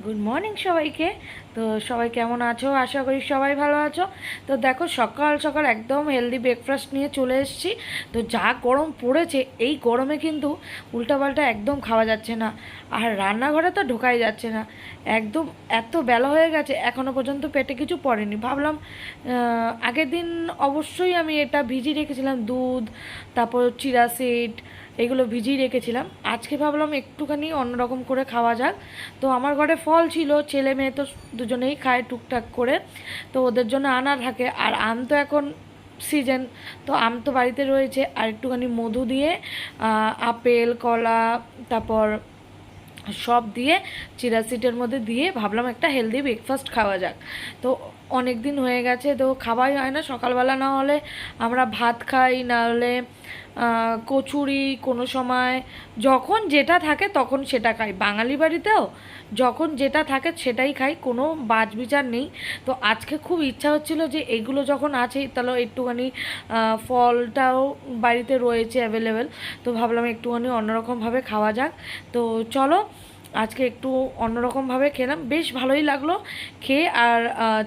Good morning সবাইকে। তো সবাই কেমন আছো? আশা করি সবাই ভালো আছো। তো দেখো সকাল সকাল একদম হেলদি ব্রেকফাস্ট নিয়ে চলে এসেছি। তো যা গরম পড়েছে, এই গরমে কিন্তু উল্টাপাল্টা একদম খাওয়া যাচ্ছে না, আর রান্নাঘরে তো ঢোকাই যাচ্ছে না। একদম এত বেলা হয়ে গেছে, এখনও পর্যন্ত পেটে কিছু পড়েনি। ভাবলাম আগের দিন অবশ্যই আমি এটা ভিজিয়ে রেখেছিলাম, দুধ, তারপর চিরা সিড, এগুলো ভিজিয়ে রেখেছিলাম। আজকে ভাবলাম একটুখানি অন্যরকম করে খাওয়া যাক। তো আমার ঘরে ফল ছিল, ছেলে মেয়ে তো দুজনেই খায় টুকটাক করে, তো ওদের জন্য আনা থাকে। আর আম তো এখন সিজন, তো আম তো বাড়িতে রয়েছে। আর একটুখানি মধু দিয়ে আপেল, কলা, তারপর সব দিয়ে চিরা সিডের মধ্যে দিয়ে ভাবলাম একটা হেলদি ব্রেকফাস্ট খাওয়া যাক। তো অনেক দিন হয়ে গেছে, তো খাওয়াই হয় না। সকালবেলা না হলে আমরা ভাত খাই, না হলে কচুরি, কোনো সময় যখন যেটা থাকে তখন সেটা খাই। বাঙালি বাড়িতেও যখন যেটা থাকে সেটাই খাই, কোনো বাছবিচার নেই। তো আজকে খুব ইচ্ছা হচ্ছিল যে এগুলো যখন আছে তাহলে একটুখানি ফলটাও বাড়িতে রয়েছে অ্যাভেলেবেল, তো ভাবলাম একটুখানি অন্যরকমভাবে খাওয়া যাক। তো চলো আজকে একটু অন্যরকমভাবে খেলাম, বেশ ভালোই লাগলো খেয়ে। আর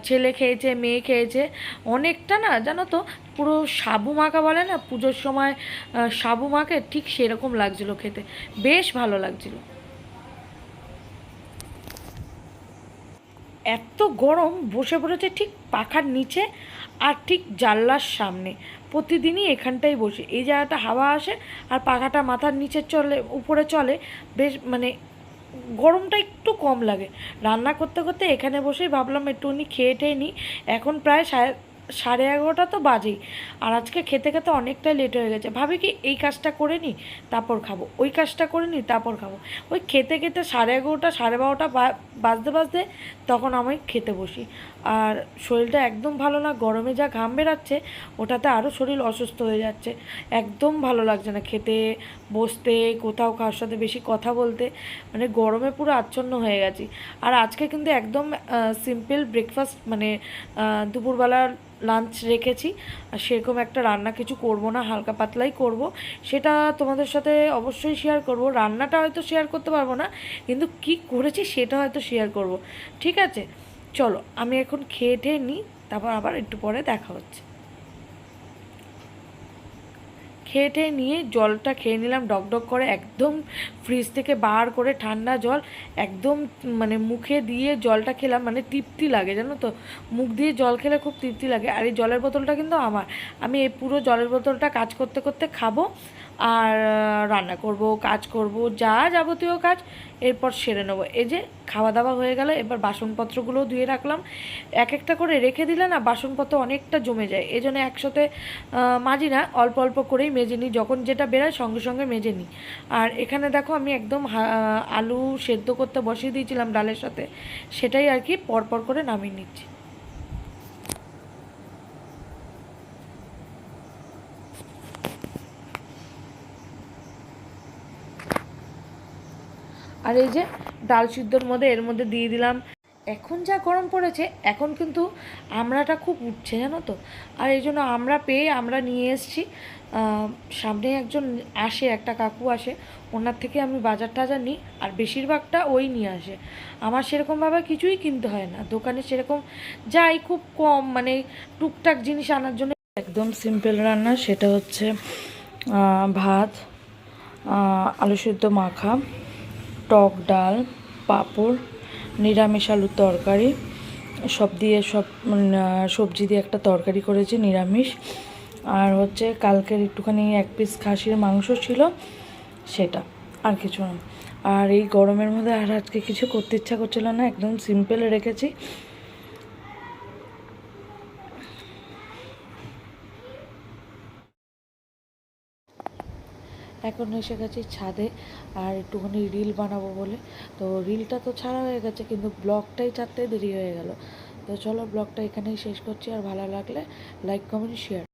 ছেলে খেয়েছে, মেয়ে খেয়েছে। অনেকটা না জানো তো, পুরো সাবু মাখা বলে না পুজোর সময় সাবু মাখে, ঠিক সেরকম লাগছিলো খেতে, বেশ ভালো লাগছিলো। এত গরম, বসে পড়েছে ঠিক পাখার নিচে আর ঠিক জানলার সামনে। প্রতিদিনই এখানটাই বসে, এই জায়গাটা হাওয়া আসে আর পাখাটা মাথার নিচে চলে, উপরে চলে, বেশ মানে গরমটা একটু কম লাগে। রান্না করতে করতে এখানে বসেই ভাবলাম একটুখানি খেয়ে টেয়ে নিই। এখন প্রায় সাড়ে 11টা তো বাজেই। আর আজকে খেতে খেতে অনেকটাই লেট হয়ে গেছে। ভাবি কি এই কাজটা করে নিই তারপর খাবো, ওই কাজটা করে নিই তারপর খাবো। ওই খেতে খেতে সাড়ে 11টা, সাড়ে 12টা বাজতে বাজতে তখন আমি খেতে বসি। আর শরীরটা একদম ভালো না, গরমে যা ঘাম বেরাচ্ছে ওটাতে আরও শরীর অসুস্থ হয়ে যাচ্ছে। একদম ভালো লাগছে না খেতে বসতে, কোথাও কারোর সাথে বেশি কথা বলতে, মানে গরমে পুরো আচ্ছন্ন হয়ে গেছি। আর আজকে কিন্তু একদম সিম্পল ব্রেকফাস্ট, মানে দুপুরবেলার লাঞ্চ রেখেছি। আর সেরকম একটা রান্না কিছু করব না, হালকা পাতলাই করব। সেটা তোমাদের সাথে অবশ্যই শেয়ার করব। রান্নাটা হয়তো শেয়ার করতে পারবো না, কিন্তু কি করেছি সেটা হয়তো শেয়ার করব। ঠিক আছে, চলো আমি এখন খেয়ে টেয়ে নিই, তারপর আবার একটু পরে দেখা হচ্ছে। খেয়ে টেয়ে নিয়ে জলটা খেয়ে নিলাম ডক করে, একদম ফ্রিজ থেকে বার করে ঠান্ডা জল একদম, মানে মুখে দিয়ে জলটা খেলাম, মানে তৃপ্তি লাগে জানো তো। মুখ দিয়ে জল খেলে খুব তৃপ্তি লাগে। আর এই জলের বোতলটা কিন্তু আমার, আমি এই পুরো জলের বোতলটা কাজ করতে করতে খাবো। আর রান্না করব, কাজ করব, যা যাবতীয় কাজ এরপর সেরে নেবো। এই যে খাওয়া দাওয়া হয়ে গেল, এবার বাসনপত্রগুলোও ধুয়ে রাখলাম। এক একটা করে রেখে দিলে না বাসনপত্র অনেকটা জমে যায়, এই জন্য একসাথে মাজি না, অল্প অল্প করেই মেজে নিই, যখন যেটা বেরোয় সঙ্গে সঙ্গে মেজে নিই। আর এখানে দেখো আমি একদম আলু সেদ্ধ করতে বসিয়ে দিয়েছিলাম ডালের সাথে, সেটাই আর কি পরপর করে নামিয়ে নিচ্ছি। আর এই যে ডাল সিদ্ধর মধ্যে এর মধ্যে দিয়ে দিলাম। এখন যা গরম পড়েছে, এখন কিন্তু আমড়াটা খুব উঠছে জানো তো। আর এই জন্য আমরা পেয়ে আমরা নিয়ে এসেছি। সামনে একজন আসে, একটা কাকু আসে, ওনার থেকে আমি বাজার টাজার নিই। আর বেশিরভাগটা ওই নিয়ে আসে, আমার সেরকমভাবে কিছুই কিনতে হয় না দোকানে, সেরকম যাই খুব কম, মানে টুকটাক জিনিস আনার জন্য। একদম সিম্পল রান্না, সেটা হচ্ছে ভাত, আলু সিদ্ধ মাখা, টক ডাল, পাঁপড়, নিরামিষ আলুর তরকারি, সব দিয়ে সব সবজি দিয়ে একটা তরকারি করেছি নিরামিষ। আর হচ্ছে কালকের একটুখানি 1 পিস খাসির মাংস ছিল, সেটা, আর কিছু না। আর এই গরমের মধ্যে আর আজকে কিছু করতে ইচ্ছা করছিল না, একদম সিম্পল রেখেছি। এখন এসে গেছি ছাদে, আর একটুখানি রিল বানাবো বলে। তো রিলটা তো ছাড়া হয়ে গেছে, কিন্তু ব্লগটাই ছাড়তে দেরি হয়ে গেল। তো চলো ব্লগটা এখানেই শেষ করছি। আর ভালো লাগলে লাইক, কমেন্ট, শেয়ার।